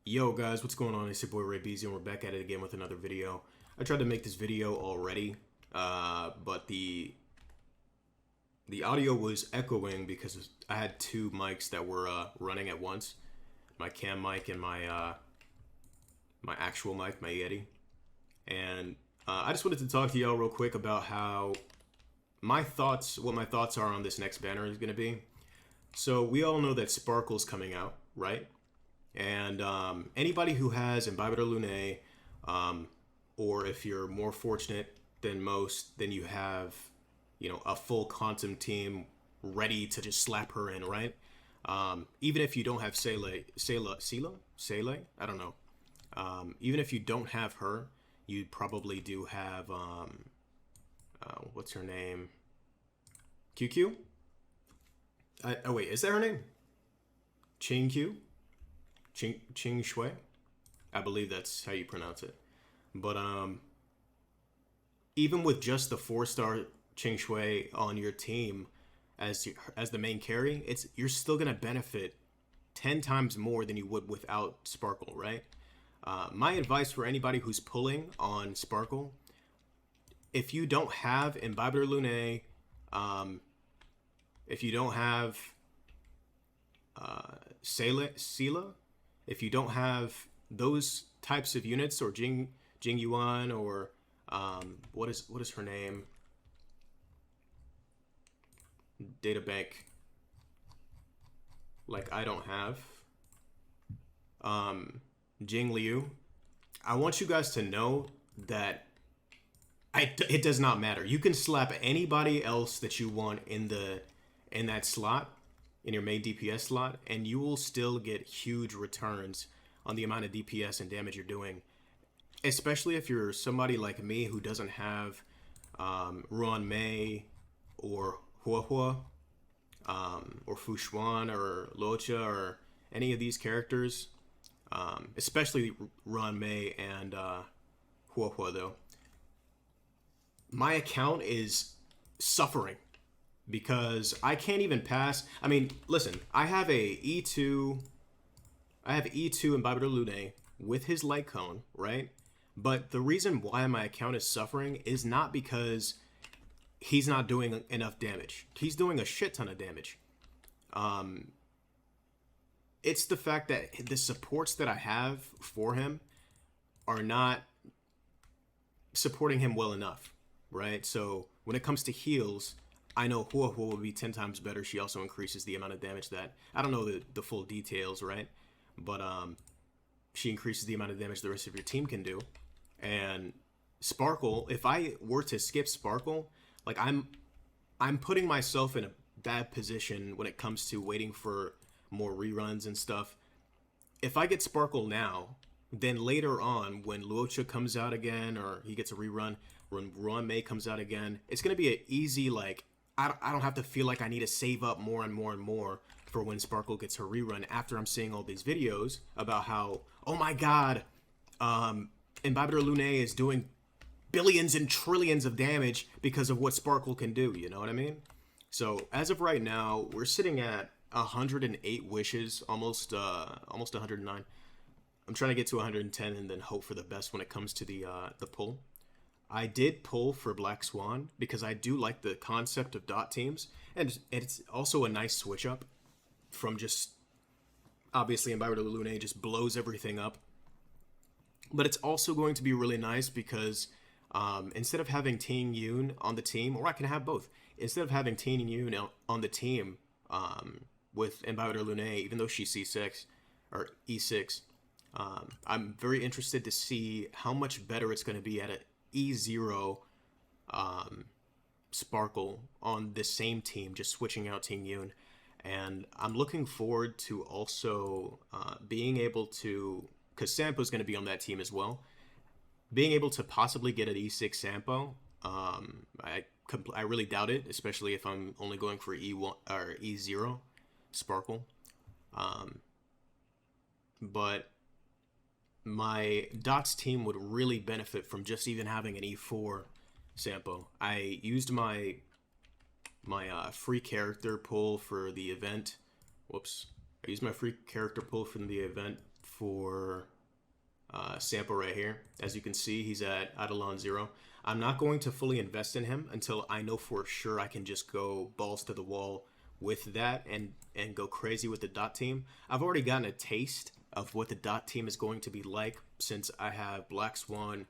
Yo guys, what's going on? It's your boy Ray Beezy and we're back at it again with another video. I tried to make this video already, but the audio was echoing because I had two mics that were running at once. My cam mic and my actual mic, my Yeti. And I just wanted to talk to y'all real quick about how what my thoughts are on this next banner is going to be. So we all know that Sparkle's coming out, right? And anybody who has Imbibitor Lunae, or if you're more fortunate than most, then you have, a full Quantum team ready to just slap her in, right? Even if you don't have Sele, I don't know. Even if you don't have her, you probably do have, what's her name? QQ? Oh wait, is that her name? Ching Q? Ching Shui, I believe that's how you pronounce it. But even with just the 4-star Ching Shui on your team as the main carry, you're still gonna benefit 10 times more than you would without Sparkle, right? My advice for anybody who's pulling on Sparkle, if you don't have Imbibitor Lunae, if you don't have Sela, if you don't have those types of units, or Jing Yuan, or what is her name? Data bank. Like I don't have Jing Liu. I want you guys to know that it does not matter. You can slap anybody else that you want in that slot, in your main DPS slot, and you will still get huge returns on the amount of DPS and damage you're doing. Especially if you're somebody like me who doesn't have Ruan Mei or Huahua, or Fu Xuan or Locha or any of these characters, especially Ruan Mei and Huahua though. My account is suffering because I can't even pass. I mean, listen, I have E2 Imbibitor Lunae with his light cone, right? But the reason why my account is suffering is not because he's not doing enough damage. He's doing a shit ton of damage. It's the fact that the supports that I have for him are not supporting him well enough, right? So when it comes to heals, I know Huahua will be 10 times better. She also increases the amount of damage that, I don't know the full details, right? But she increases the amount of damage the rest of your team can do. And Sparkle, if I were to skip Sparkle, like I'm putting myself in a bad position when it comes to waiting for more reruns and stuff. If I get Sparkle now, then later on when Luocha comes out again, or he gets a rerun, when Ruan Mei comes out again, it's gonna be an easy, like, I don't have to feel like I need to save up more and more and more for when Sparkle gets her rerun, after I'm seeing all these videos about how, oh my god, Imbibitor Lunae is doing billions and trillions of damage because of what Sparkle can do, you know what I mean? So as of right now, we're sitting at 108 wishes, almost 109. I'm trying to get to 110 and then hope for the best when it comes to the pull. I did pull for Black Swan because I do like the concept of dot teams, and it's also a nice switch up from just, obviously Imbibitor Lunae just blows everything up. But it's also going to be really nice because instead of having Ting Yun on the team, or I can have both, instead of having Ting Yun on the team with Imbibitor Lunae, even though she's C6 or E6, I'm very interested to see how much better it's going to be at an E0 Sparkle on the same team, just switching out Ting Yun. And I'm looking forward to also being able to, because Sampo's going to be on that team as well, being able to possibly get an E6 Sampo. I really doubt it, especially if I'm only going for E1 or E0 Sparkle. But my Dots team would really benefit from just even having an E4 Sampo. I used my free character pull for the event. Whoops. I used my free character pull from the event for sample right here. As you can see, he's at Eidolon 0. I'm not going to fully invest in him until I know for sure I can just go balls to the wall with that and go crazy with the dot team. I've already gotten a taste of what the dot team is going to be like since I have Black Swan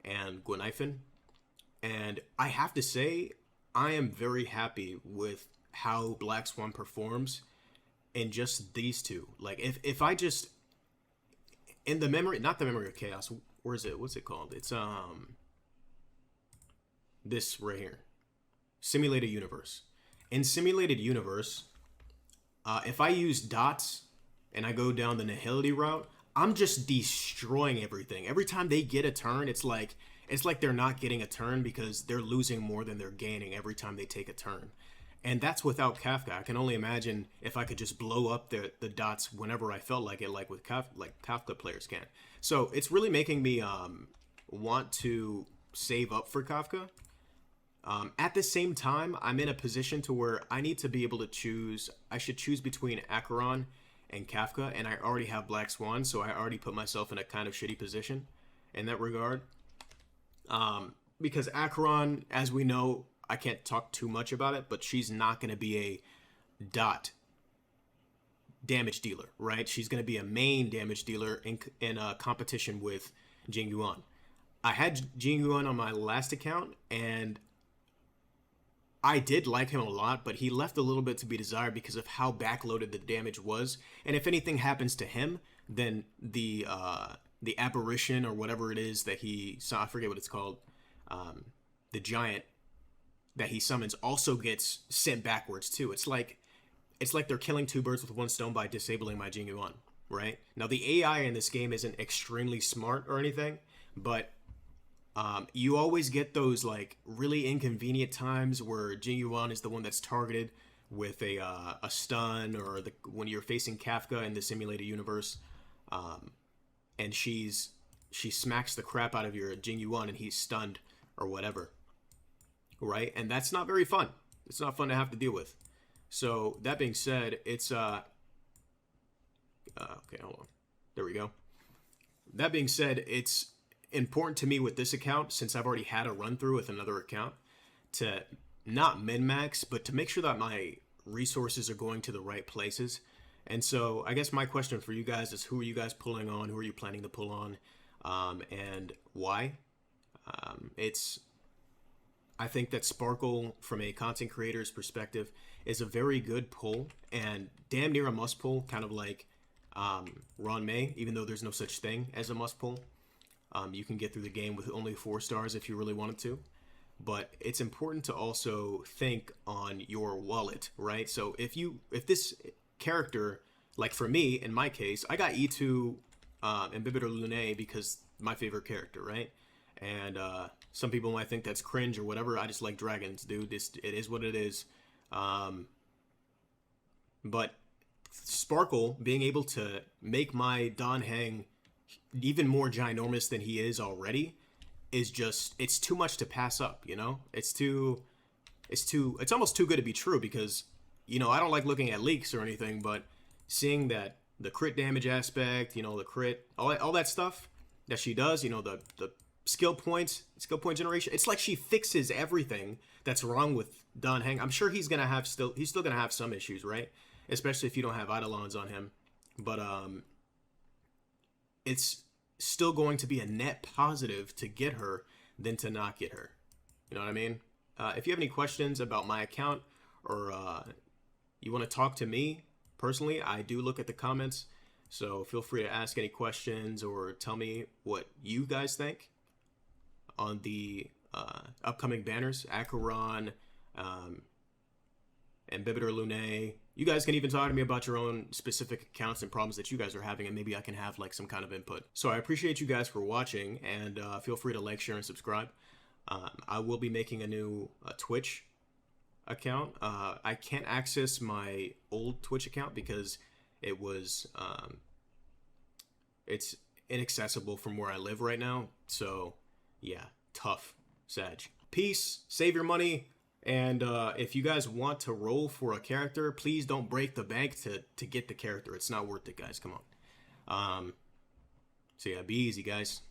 and Gwenhyfen. And I have to say, I am very happy with how Black Swan performs in just these two. Like, if I just... In the memory... Not the Memory of Chaos. Where is it? What's it called? It's, this right here. Simulated Universe. In Simulated Universe, if I use dots and I go down the Nihility route, I'm just destroying everything. Every time they get a turn, it's like they're not getting a turn because they're losing more than they're gaining every time they take a turn. And that's without Kafka. I can only imagine if I could just blow up the dots whenever I felt like it, like with Kafka players can. So it's really making me want to save up for Kafka. At the same time, I'm in a position to where I need to be able to choose. I should choose between Acheron and Kafka, and I already have Black Swan, so I already put myself in a kind of shitty position in that regard. Because Acheron, as we know, I can't talk too much about it, but she's not going to be a dot damage dealer, right? She's going to be a main damage dealer in a competition with Jing Yuan. I had Jing Yuan on my last account, and I did like him a lot, but he left a little bit to be desired because of how backloaded the damage was. And if anything happens to him, then the apparition or whatever it is that he saw, I forget what it's called, the giant that he summons also gets sent backwards too. It's like they're killing two birds with one stone by disabling my Jing Yuan, right? Now the AI in this game isn't extremely smart or anything, but you always get those like really inconvenient times where Jing Yuan is the one that's targeted with a stun, or when you're facing Kafka in the Simulated Universe, and she smacks the crap out of your Jing Yuan and he's stunned or whatever, right? And that's not very fun. It's not fun to have to deal with. So that being said, it's okay, hold on. There we go. That being said, it's important to me with this account, since I've already had a run through with another account, to not min-max, but to make sure that my resources are going to the right places. And so I guess my question for you guys is, who are you guys pulling on? Who are you planning to pull on? And why? I think that Sparkle, from a content creator's perspective, is a very good pull and damn near a must pull, kind of like Ron May, even though there's no such thing as a must pull. You can get through the game with only 4 stars if you really wanted to. But it's important to also think on your wallet, right? So if this character, like for me, in my case, I got E2 Imbibitor Lunae because my favorite character, right? And some people might think that's cringe or whatever. I just like dragons, dude. It is what it is. But Sparkle being able to make my Dan Heng even more ginormous than he is already is just, it's too much to pass up, you know? It's almost too good to be true, because, you know, I don't like looking at leaks or anything, but seeing that the crit damage aspect, you know, the crit, all that stuff that she does, you know, the skill point generation, it's like she fixes everything that's wrong with Dan Heng. I'm sure he's still gonna have some issues, right? Especially if you don't have Eidolons on him. But it's still going to be a net positive to get her than to not get her. You know what I mean? If you have any questions about my account, or you want to talk to me personally, I do look at the comments. So feel free to ask any questions or tell me what you guys think on the upcoming banners, Acheron, Imbibitor Lunae. You guys can even talk to me about your own specific accounts and problems that you guys are having, and maybe I can have like some kind of input. So I appreciate you guys for watching, and feel free to like, share, and subscribe. I will be making a new Twitch account. I can't access my old Twitch account because it was it's inaccessible from where I live right now. So yeah, tough, Sag. Peace, save your money. And if you guys want to roll for a character, please don't break the bank to get the character. It's not worth it, guys. Come on. So yeah, be easy, guys.